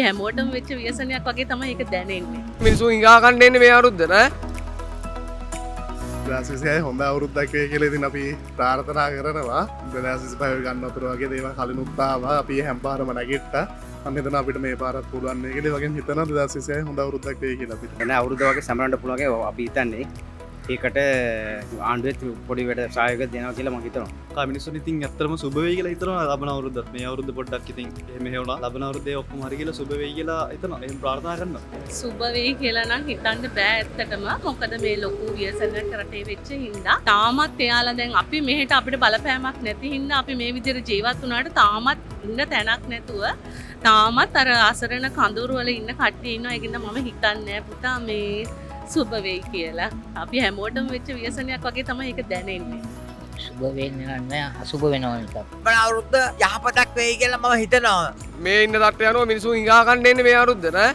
හැමෝටම වෙච්ච ව්‍යසනයක් වගේ තමයි ඒක දැනෙන්නේ. මිනිස්සු හිඟා කන්න එන්නේ මේ අවුරුද්දට ඈ. දසිසයයි හොඳ අවුරුද්දක් වේ කියලා ඉතින් අපි ප්‍රාර්ථනා කරනවා. 2025 ගන්න අතර වගේ දේවල් කලිනුත් ආවා. අපි හැම පාරම නැගිට්ටා. අන්න එතන අපිට මේ පාරත් පුළුවන් නේ කියලා වගේ හිතනවා 2026 හොඳ අවුරුද්දක් වෙයි කියලා අපිට. එන අවුරුද්ද වගේ සමරන්න පුළුවන් වගේ අපි හිතන්නේ. ඒකට ආණ්ඩුවෙත් පොඩි වැඩ සහයෝගයක් දෙනවා කියලා මම හිතනවා. මිනිස්සුන් ඉතින් ඇත්තටම සුබ වෙයි කියලා හිතනවා ලබන අවුරුද්දත්. මේ අවුරුද්ද පොඩ්ඩක් ඉතින් එහෙම හේවුණා. ලබන අවුරුද්දේ ඔක්කොම හරි කියලා සුබ වෙයි කියලා හිතනවා. එහෙම ප්‍රාර්ථනා කරනවා. සුබ වෙයි කියලා නම් හිතන්න බෑ ඇත්තටම. මොකද මේ ලොකු ව්‍යසනයක් රටේ වෙච්ච හින්දා තාමත් එයාලා දැන් අපි මෙහෙට අපිට බලපෑමක් නැති හින්දා අපි මේ විදිහට ජීවත් වුණාට තාමත් ඉන්න තැනක් නැතුව තාමත් අර අසරණ කඳවුරු වල ඉන්න කට්ටිය ඉන්නවා. ඒකින්ද මම හිතන්නේ පුතා මේ සුබ වෙයි කියලා. අපි හැමෝටම වෙච්ච ව්‍යසනයක් වගේ තමයි ඒක දැනෙන්නේ. සුබ වෙන්නේ නැහැ අසුබ වෙනවා නේද? ලබන අවුරුද්ද යහපතක් වෙයි කියලා මම හිතනවා. මේ ඉන්න තත්ත්වය අනුව මිනිස්සු හිඟා කන්න එන්නේ මේ අවුරුද්දට ඈ.